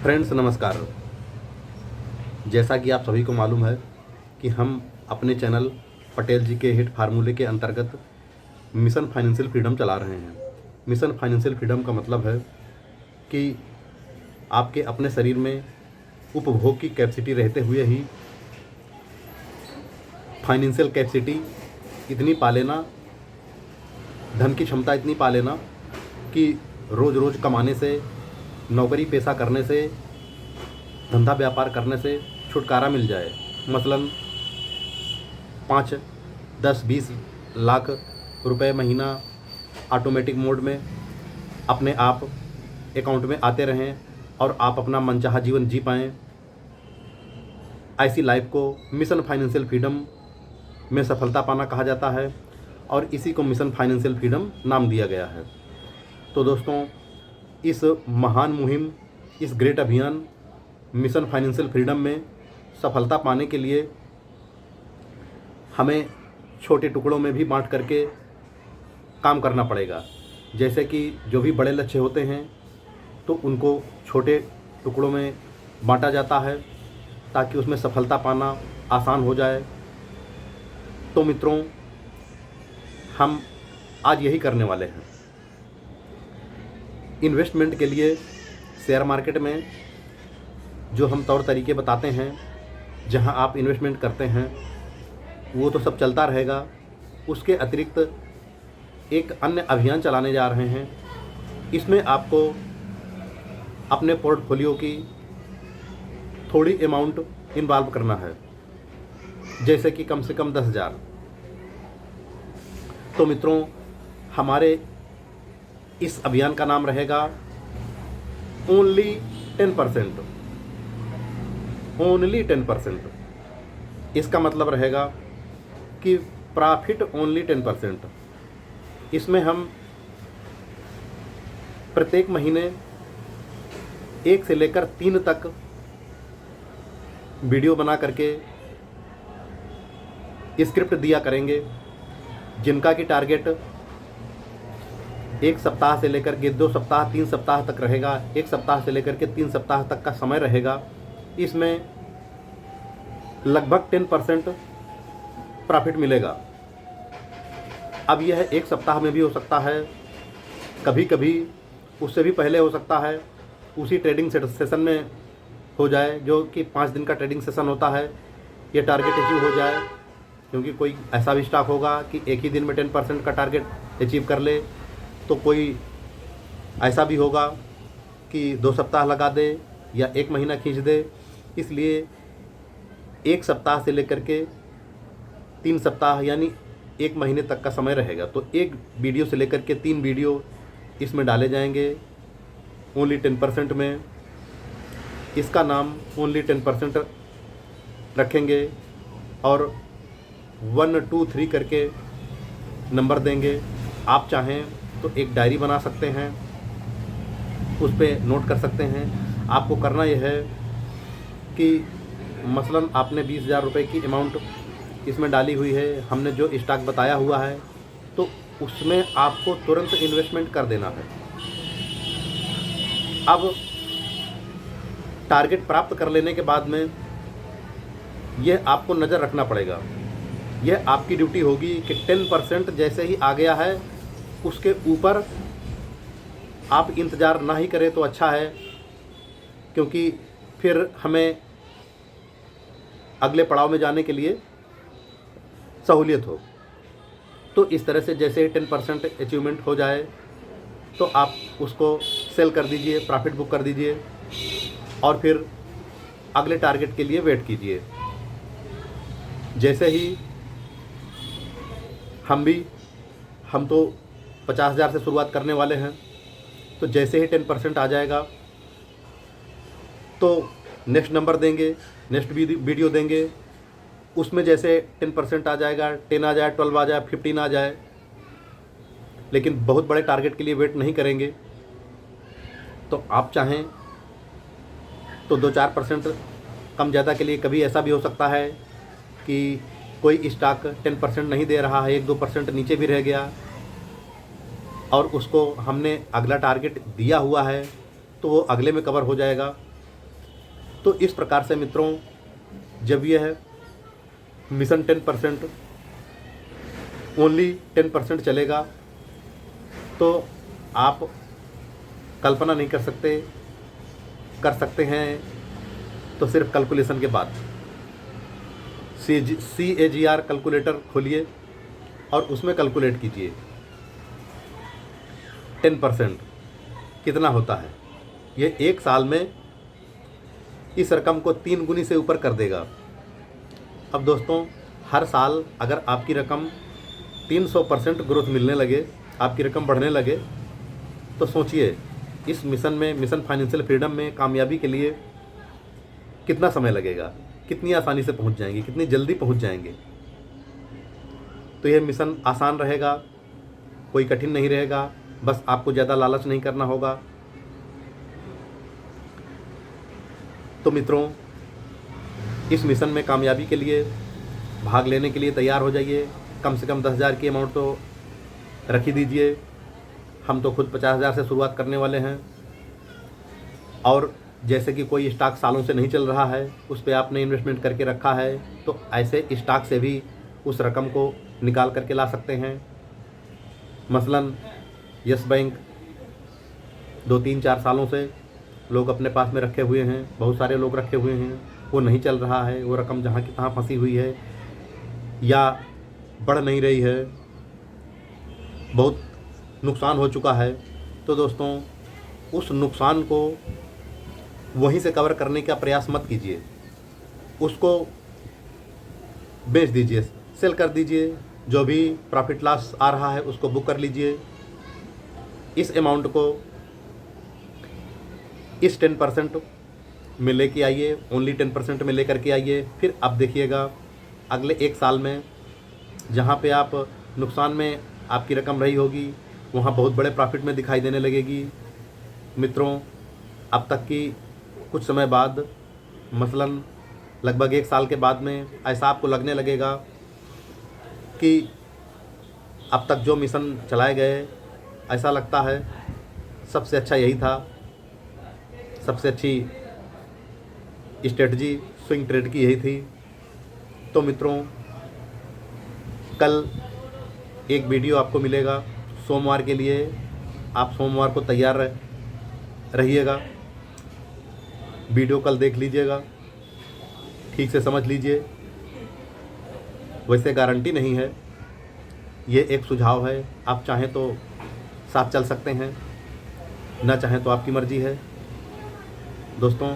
Friends नमस्कार। जैसा कि आप सभी को मालूम है कि हम अपने चैनल पटेल जी के हिट फार्मूले के अंतर्गत मिशन फाइनेंशियल फ्रीडम चला रहे हैं। मिशन फाइनेंशियल फ्रीडम का मतलब है कि आपके अपने शरीर में उपभोग की कैपेसिटी रहते हुए ही फाइनेंशियल कैपेसिटी इतनी पा लेना, धन की क्षमता इतनी पा लेना कि रोज़ रोज़ कमाने से, नौकरी पेशा करने से, धंधा व्यापार करने से छुटकारा मिल जाए। मसलन 5, 10, 20 लाख रुपए महीना ऑटोमेटिक मोड में अपने आप अकाउंट में आते रहें और आप अपना मनचाहा जीवन जी पाएँ। ऐसी लाइफ को मिशन फाइनेंशियल फ्रीडम में सफलता पाना कहा जाता है और इसी को मिशन फाइनेंशियल फ्रीडम नाम दिया गया है। तो दोस्तों, इस महान मुहिम, इस ग्रेट अभियान मिशन फाइनेंशियल फ्रीडम में सफलता पाने के लिए हमें छोटे टुकड़ों में भी बांट करके काम करना पड़ेगा। जैसे कि जो भी बड़े लक्ष्य होते हैं तो उनको छोटे टुकड़ों में बांटा जाता है ताकि उसमें सफलता पाना आसान हो जाए। तो मित्रों, हम आज यही करने वाले हैं। इन्वेस्टमेंट के लिए शेयर मार्केट में जो हम तौर तरीके बताते हैं, जहां आप इन्वेस्टमेंट करते हैं, वो तो सब चलता रहेगा। उसके अतिरिक्त एक अन्य अभियान चलाने जा रहे हैं। इसमें आपको अपने पोर्टफोलियो की थोड़ी अमाउंट इन्वॉल्व करना है, जैसे कि कम से कम 10,000। तो मित्रों, हमारे इस अभियान का नाम रहेगा ओनली 10%। ओनली 10%। इसका मतलब रहेगा कि प्रॉफिट ओनली 10%। इसमें हम प्रत्येक महीने 1 से लेकर 3 तक वीडियो बना करके स्क्रिप्ट दिया करेंगे, जिनका कि टारगेट 1 सप्ताह से लेकर के 2 सप्ताह, 3 सप्ताह तक रहेगा। 1 सप्ताह से लेकर के 3 सप्ताह तक का समय रहेगा। इसमें लगभग 10% प्रॉफिट मिलेगा। अब यह 1 सप्ताह में भी हो सकता है, कभी कभी उससे भी पहले हो सकता है, उसी ट्रेडिंग सेशन में हो जाए, जो कि 5 दिन का ट्रेडिंग सेशन होता है। ये टारगेट अचीव हो जाए, क्योंकि कोई ऐसा भी स्टॉक होगा कि एक ही दिन में 10% का टारगेट अचीव कर ले, तो कोई ऐसा भी होगा कि 2 सप्ताह लगा दे या 1 महीना खींच दे। इसलिए 1 सप्ताह से लेकर के 3 सप्ताह यानी 1 महीने तक का समय रहेगा। तो 1 वीडियो से लेकर के 3 वीडियो इसमें डाले जाएंगे ओनली 10% में। इसका नाम ओनली 10% रखेंगे और 1, 2, 3 करके नंबर देंगे। आप चाहें तो एक डायरी बना सकते हैं, उस पर नोट कर सकते हैं। आपको करना यह है कि मसलन आपने 20,000 रुपये की अमाउंट इसमें डाली हुई है, हमने जो स्टॉक बताया हुआ है, तो उसमें आपको तुरंत इन्वेस्टमेंट कर देना है। अब टारगेट प्राप्त कर लेने के बाद में यह आपको नज़र रखना पड़ेगा। यह आपकी ड्यूटी होगी कि 10% जैसे ही आ गया है, उसके ऊपर आप इंतज़ार ना ही करें तो अच्छा है, क्योंकि फिर हमें अगले पड़ाव में जाने के लिए सहूलियत हो। तो इस तरह से जैसे ही 10% अचीवमेंट हो जाए तो आप उसको सेल कर दीजिए, प्रॉफिट बुक कर दीजिए और फिर अगले टारगेट के लिए वेट कीजिए। जैसे ही हम तो 50,000 से शुरुआत करने वाले हैं, तो जैसे ही 10% आ जाएगा तो नेक्स्ट नंबर देंगे, नेक्स्ट वीडियो देंगे। उसमें जैसे 10% आ जाएगा, 10 आ जाए, 12 आ जाए, 15 आ जाए, लेकिन बहुत बड़े टारगेट के लिए वेट नहीं करेंगे। तो आप चाहें तो 2-4% कम ज़्यादा के लिए कभी ऐसा भी हो सकता है कि कोई स्टॉक 10% नहीं दे रहा है, 1-2% नीचे भी रह गया और उसको हमने अगला टारगेट दिया हुआ है, तो वो अगले में कवर हो जाएगा। तो इस प्रकार से मित्रों, जब यह मिशन 10% ओनली 10% चलेगा तो आप कल्पना नहीं कर सकते हैं तो सिर्फ कैलकुलेशन के बाद CAGR कैलकुलेटर खोलिए और उसमें कैलकुलेट कीजिए 10% कितना होता है। ये एक साल में इस रकम को 3 गुनी से ऊपर कर देगा। अब दोस्तों, हर साल अगर आपकी रकम 300% ग्रोथ मिलने लगे, आपकी रकम बढ़ने लगे, तो सोचिए इस मिशन फाइनेंशियल फ्रीडम में कामयाबी के लिए कितना समय लगेगा, कितनी आसानी से पहुंच जाएंगे, कितनी जल्दी पहुंच जाएंगे। तो यह मिशन आसान रहेगा, कोई कठिन नहीं रहेगा, बस आपको ज़्यादा लालच नहीं करना होगा। तो मित्रों, इस मिशन में कामयाबी के लिए भाग लेने के लिए तैयार हो जाइए। कम से कम 10,000 की अमाउंट तो रख ही दीजिए। हम तो खुद 50,000 से शुरुआत करने वाले हैं। और जैसे कि कोई स्टॉक सालों से नहीं चल रहा है, उस पर आपने इन्वेस्टमेंट करके रखा है, तो ऐसे स्टॉक से भी उस रकम को निकाल करके ला सकते हैं। मसलन यस बैंक 2-3-4 सालों से लोग अपने पास में रखे हुए हैं, बहुत सारे लोग रखे हुए हैं, वो नहीं चल रहा है, वो रकम जहाँ की तहाँ फंसी हुई है या बढ़ नहीं रही है, बहुत नुकसान हो चुका है। तो दोस्तों, उस नुकसान को वहीं से कवर करने का प्रयास मत कीजिए, उसको बेच दीजिए, सेल कर दीजिए। जो भी प्रॉफिट लॉस आ रहा है उसको बुक कर लीजिए। इस अमाउंट को इस 10% में लेके आइए, ओनली 10% में लेकर के आइए। फिर आप देखिएगा अगले 1 साल में जहाँ पे आप नुकसान में आपकी रकम रही होगी, वहाँ बहुत बड़े प्रॉफिट में दिखाई देने लगेगी। मित्रों, अब तक की कुछ समय बाद, मसलन लगभग 1 साल के बाद में ऐसा आपको लगने लगेगा कि अब तक जो मिशन चलाए गए, ऐसा लगता है सबसे अच्छा यही था, सबसे अच्छी स्ट्रेटजी स्विंग ट्रेड की यही थी। तो मित्रों, कल एक वीडियो आपको मिलेगा सोमवार के लिए। आप सोमवार को तैयार रहिएगा। वीडियो कल देख लीजिएगा, ठीक से समझ लीजिए। वैसे गारंटी नहीं है, ये एक सुझाव है। आप चाहें तो साथ चल सकते हैं, ना चाहें तो आपकी मर्ज़ी है। दोस्तों,